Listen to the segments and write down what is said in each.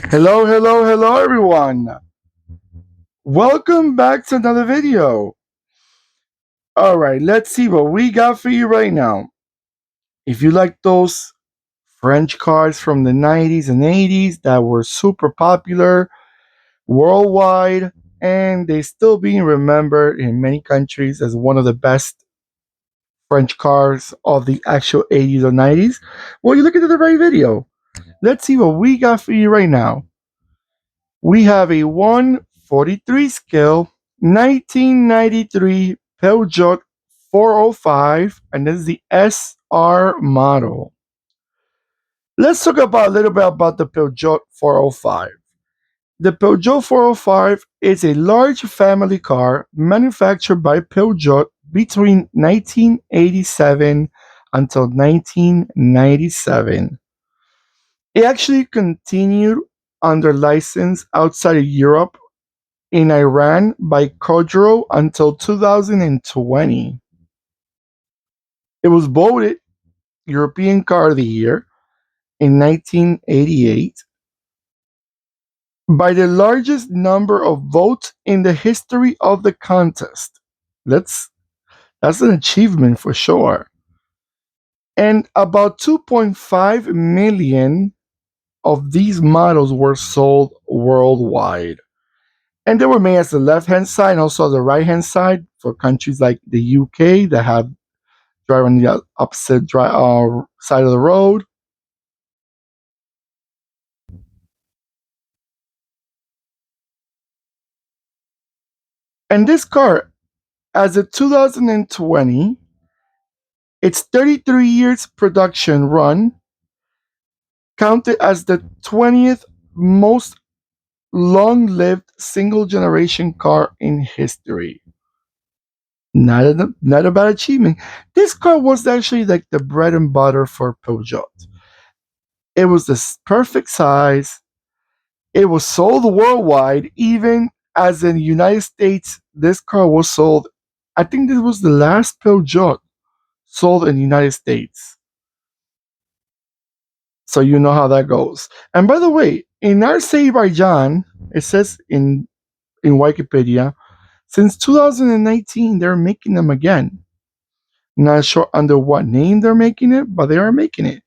Hello, hello, hello, everyone. Welcome back to another video. All right, let's see what we got for you right now. If you like those French cars from the 90s and 80s that were super popular worldwide and they still being remembered in many countries as one of the best French cars of the actual 80s or 90s, well, you're looking at the right video. Let's see what we got for you right now. We have a 143 scale 1993 Peugeot 405, and this is the SR model. Let's talk about a little bit about the Peugeot 405. The Peugeot 405 is a large family car manufactured by Peugeot between 1987 until 1997. It actually continued under license outside of Europe in Iran by Peugeot until 2020. It was voted European Car of the Year in 1988 by the largest number of votes in the history of the contest. That's that's an achievement for sure. And about 2.5 million of these models were sold worldwide. And they were made as the left hand side and also the right hand side for countries like the UK that have drive on the opposite side of the road. And this car, as of 2020, its 33 years production run counted as the 20th most long-lived single-generation car in history. Not a bad achievement. This car was actually like the bread and butter for Peugeot. It was the perfect size. It was sold worldwide, even as in the United States, this car was sold. I think this was the last Peugeot sold in the United States. So you know how that goes. And by the way, in Azerbaijan, it says in Wikipedia, since 2019, they're making them again. Not sure under what name they're making it, but they are making it.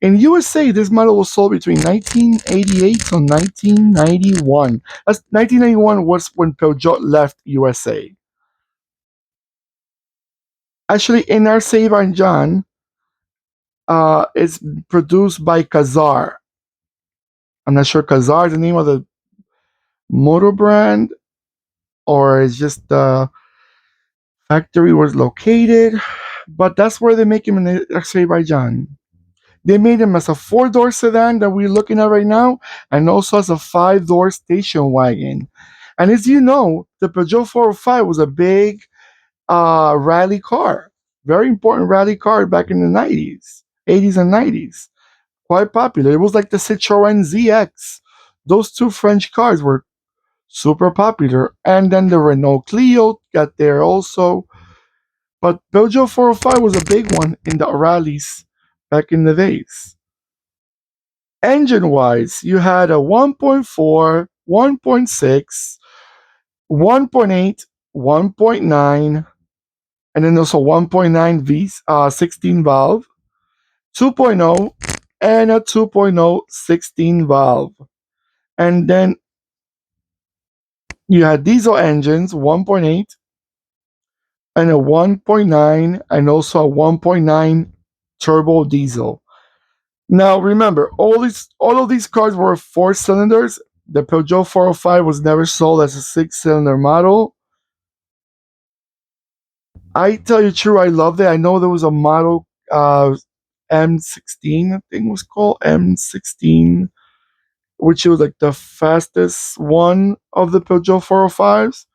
In USA, this model was sold between 1988 to 1991. That's 1991 was when Peugeot left USA. Actually, in Azerbaijan, it's produced by Kazar. I'm not sure Kazar is the name of the motor brand, or it's just the factory was located, but that's where they make them in Azerbaijan. They made them as a four-door sedan that we're looking at right now, and also as a five-door station wagon. And as you know, the Peugeot 405 was a big rally car, very important rally car back in the 90s, 80s, and 90s. Quite popular. It was like the Citroën ZX. Those two French cars were super popular. And then the Renault Clio got there also. But Peugeot 405 was a big one in the rallies back in the days. Engine wise, you had a 1.4, 1.6, 1.8, 1.9, and then also 1.9 V 16 valve, 2.0, and a 2.0 16 valve. And then you had diesel engines, 1.8, and a 1.9, and also a 1.9 turbo diesel. Now remember, all of these cars were four cylinders. The Peugeot 405 was never sold as a six-cylinder model. I tell you true, I loved it. I know there was a model M16, I think it was called M16, which was like the fastest one of the Peugeot 405s,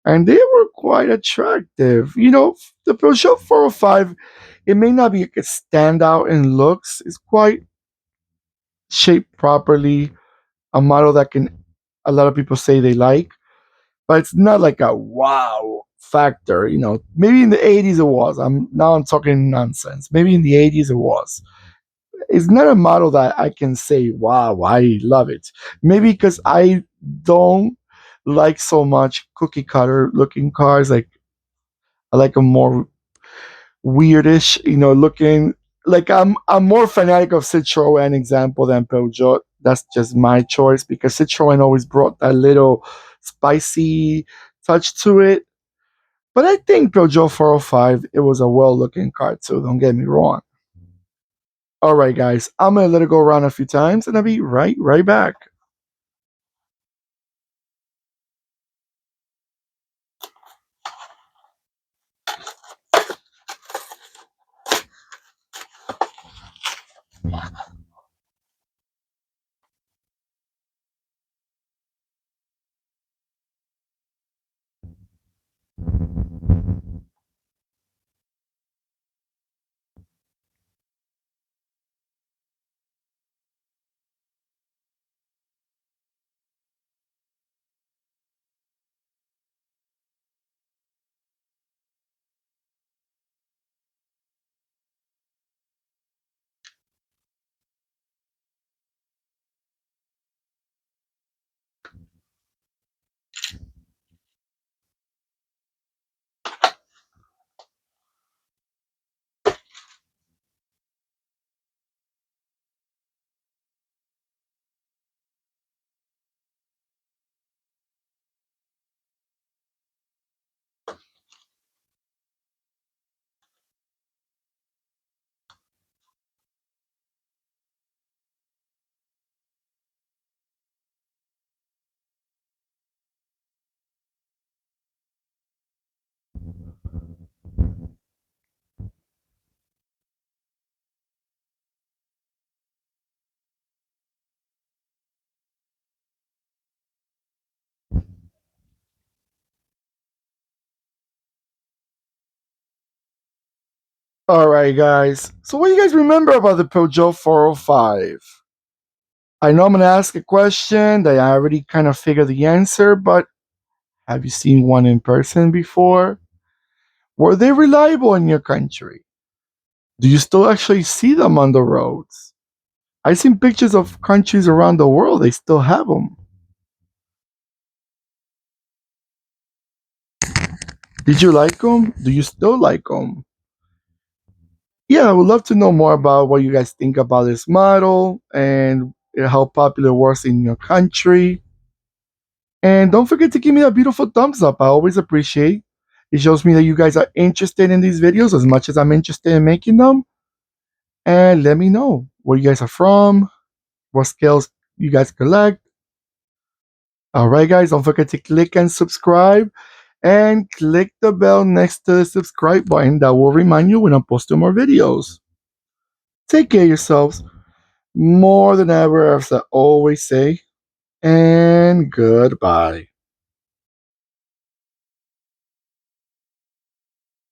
and they were quite attractive. You know, the Peugeot 405, it may not be like a standout in looks. It's quite shaped properly, a model that can a lot of people say they like, but it's not like a wow factor. You know, maybe in the 80s it was. I'm talking nonsense. Maybe in the 80s it was. it's not a model that I can say, wow, I love it. Maybe because I don't like so much cookie cutter looking cars. Like I like a more weirdish, looking. Like I'm more fanatic of Citroen example than Peugeot. That's just my choice because Citroen always brought that little spicy touch to it. But I think Peugeot 405, it was a well looking car too. Don't get me wrong. All right, guys, I'm gonna let it go around a few times, and I'll be right back. All right, guys. So, what do you guys remember about the Peugeot 405? I know I'm gonna ask a question that I already kind of figured the answer, but have you seen one in person before? Were they reliable in your country? Do you still actually see them on the roads? I've seen pictures of countries around the world, they still have them. Did you like them? Do you still like them? Yeah, I would love to know more about what you guys think about this model and how popular it was in your country. And don't forget to give me a beautiful thumbs up. I always appreciate. It shows me that you guys are interested in these videos as much as I'm interested in making them. And let me know where you guys are from, what scales you guys collect. All right, guys, don't forget to click and subscribe and click the bell next to the subscribe button that will remind you when I'm posting more videos. Take care of yourselves more than ever, as I always say, and goodbye.